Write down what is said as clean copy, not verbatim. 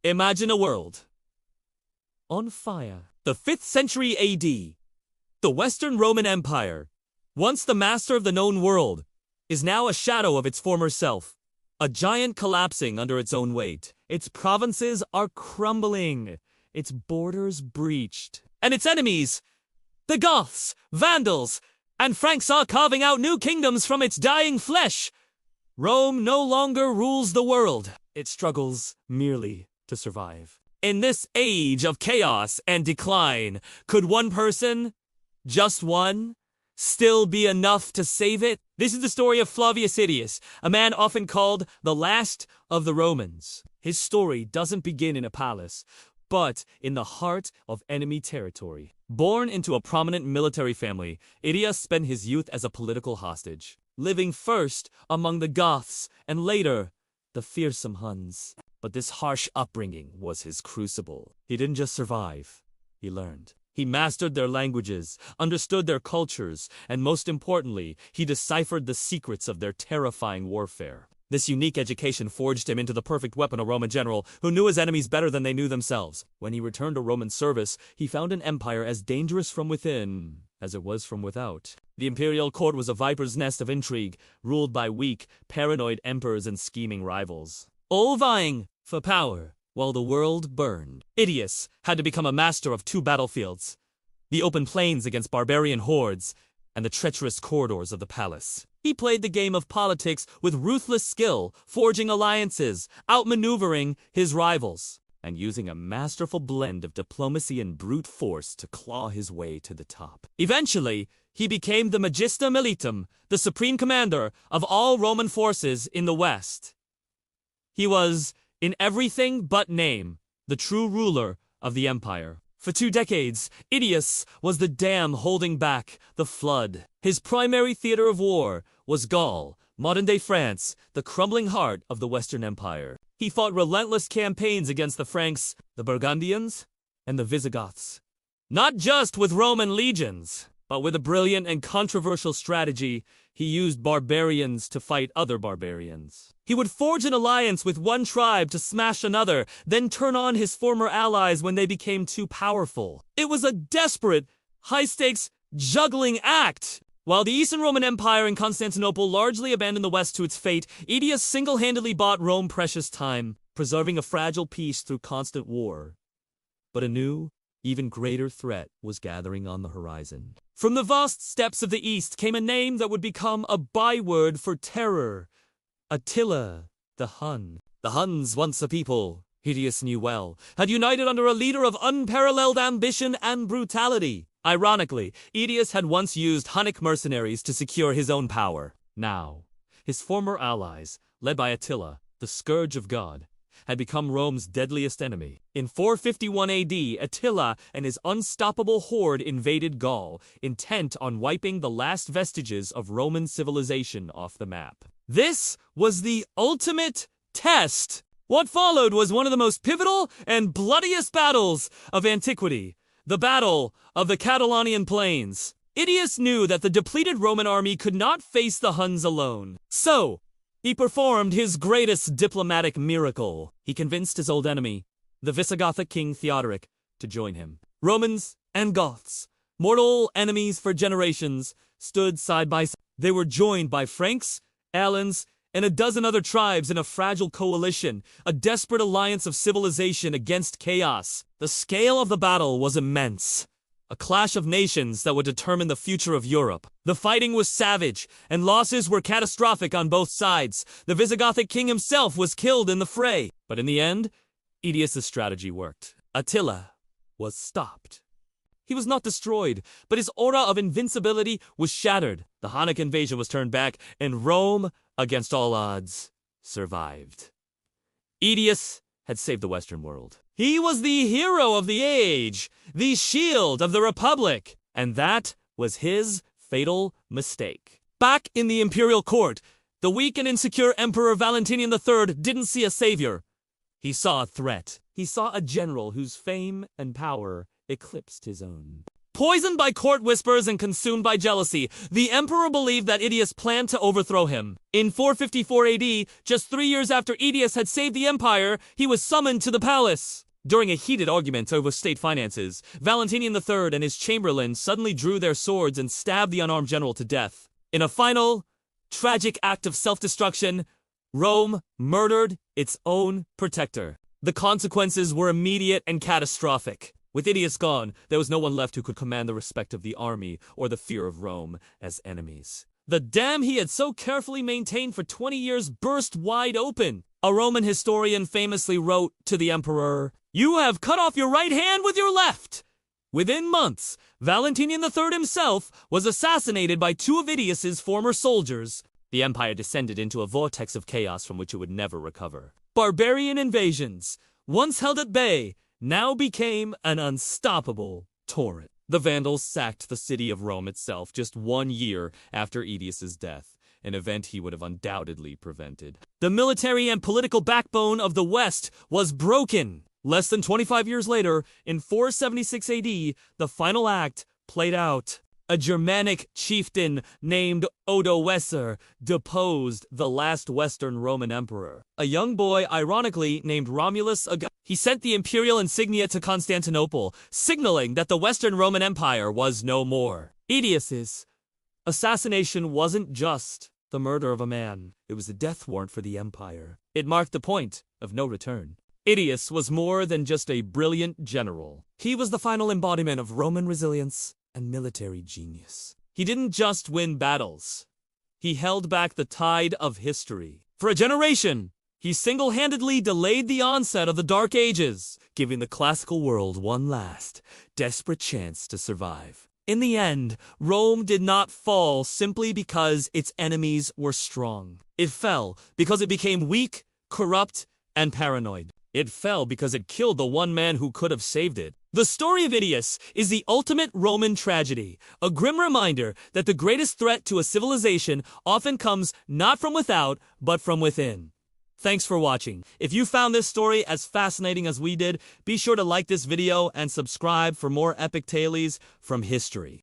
Imagine a world on fire. The 5th century AD. The Western Roman Empire, once the master of the known world, is now a shadow of its former self, a giant collapsing under its own weight. Its provinces are crumbling, its borders breached, and its enemies, the Goths, Vandals, and Franks, are carving out new kingdoms from its dying flesh. Rome no longer rules the world. It struggles merely to survive. In this age of chaos and decline, could one person, just one, still be enough to save it? This is the story of Flavius Aetius, a man often called the last of the Romans. His story doesn't begin in a palace, but in the heart of enemy territory. Born into a prominent military family, Aetius spent his youth as a political hostage, living first among the Goths and later the fearsome Huns. But this harsh upbringing was his crucible. He didn't just survive, he learned. He mastered their languages, understood their cultures, and most importantly, he deciphered the secrets of their terrifying warfare. This unique education forged him into the perfect weapon, a Roman general who knew his enemies better than they knew themselves. When he returned to Roman service, he found an empire as dangerous from within as it was from without. The imperial court was a viper's nest of intrigue, ruled by weak, paranoid emperors and scheming rivals, all vying for power while the world burned. Aetius had to become a master of two battlefields: the open plains against barbarian hordes and the treacherous corridors of the palace. He played the game of politics with ruthless skill, forging alliances, outmaneuvering his rivals, and using a masterful blend of diplomacy and brute force to claw his way to the top. Eventually, he became the Magistra Militum, the supreme commander of all Roman forces in the West. He was, in everything but name, the true ruler of the empire. For 2 decades, Aetius was the dam holding back the flood. His primary theater of war was Gaul, modern-day France, the crumbling heart of the Western Empire. He fought relentless campaigns against the Franks, the Burgundians, and the Visigoths. Not just with Roman legions, but with a brilliant and controversial strategy. He used barbarians to fight other barbarians. He would forge an alliance with one tribe to smash another, then turn on his former allies when they became too powerful. It was a desperate, high-stakes, juggling act. While the Eastern Roman Empire and Constantinople largely abandoned the West to its fate, Aetius single-handedly bought Rome precious time, preserving a fragile peace through constant war. But a new, even greater threat was gathering on the horizon. From the vast steppes of the East came a name that would become a byword for terror: Attila the Hun. The Huns, once a people Aetius knew well, had united under a leader of unparalleled ambition and brutality. Ironically, Aetius had once used Hunnic mercenaries to secure his own power. Now, his former allies, led by Attila, the scourge of God, had become Rome's deadliest enemy. In 451 AD, Attila and his unstoppable horde invaded Gaul, intent on wiping the last vestiges of Roman civilization off the map. This was the ultimate test. What followed was one of the most pivotal and bloodiest battles of antiquity: the Battle of the Catalaunian Plains. Aetius knew that the depleted Roman army could not face the Huns alone. So, he performed his greatest diplomatic miracle. He convinced his old enemy, the Visigothic king Theodoric, to join him. Romans and Goths, mortal enemies for generations, stood side by side. They were joined by Franks, Alans, and a dozen other tribes in a fragile coalition, a desperate alliance of civilization against chaos. The scale of the battle was immense, a clash of nations that would determine the future of Europe. The fighting was savage, and losses were catastrophic on both sides. The Visigothic king himself was killed in the fray. But in the end, Aetius' strategy worked. Attila was stopped. He was not destroyed, but his aura of invincibility was shattered. The Hunnic invasion was turned back, and Rome, against all odds, survived. Aetius had saved the Western world. He was the hero of the age, the shield of the Republic, and that was his fatal mistake. Back in the imperial court, the weak and insecure Emperor Valentinian III didn't see a savior. He saw a threat. He saw a general whose fame and power eclipsed his own. Poisoned by court whispers and consumed by jealousy, the emperor believed that Aetius planned to overthrow him. In 454 AD, just 3 years after Aetius had saved the empire, he was summoned to the palace. During a heated argument over state finances, Valentinian III and his chamberlain suddenly drew their swords and stabbed the unarmed general to death. In a final, tragic act of self-destruction, Rome murdered its own protector. The consequences were immediate and catastrophic. With Aetius gone, there was no one left who could command the respect of the army or the fear of Rome as enemies. The dam he had so carefully maintained for 20 years burst wide open. A Roman historian famously wrote to the emperor, "You have cut off your right hand with your left." Within months, Valentinian III himself was assassinated by 2 of Aetius's former soldiers. The empire descended into a vortex of chaos from which it would never recover. Barbarian invasions, once held at bay, now became an unstoppable torrent. The Vandals sacked the city of Rome itself just 1 year after Aetius's death, an event he would have undoubtedly prevented. The military and political backbone of the West was broken. Less than 25 years later, in 476 AD, the final act played out. A Germanic chieftain named Odoacer deposed the last Western Roman emperor. A young boy, ironically named Romulus Augustus, he sent the imperial insignia to Constantinople, signaling that the Western Roman Empire was no more. Aetius's assassination wasn't just the murder of a man. It was a death warrant for the empire. It marked the point of no return. Aetius was more than just a brilliant general. He was the final embodiment of Roman resilience and military genius. He didn't just win battles. He held back the tide of history. For a generation, he single-handedly delayed the onset of the Dark Ages, giving the classical world one last, desperate chance to survive. In the end, Rome did not fall simply because its enemies were strong. It fell because it became weak, corrupt, and paranoid. It fell because it killed the one man who could have saved it. The story of Aetius is the ultimate Roman tragedy, a grim reminder that the greatest threat to a civilization often comes not from without, but from within. Thanks for watching. If you found this story as fascinating as we did, be sure to like this video and subscribe for more epic tales from history.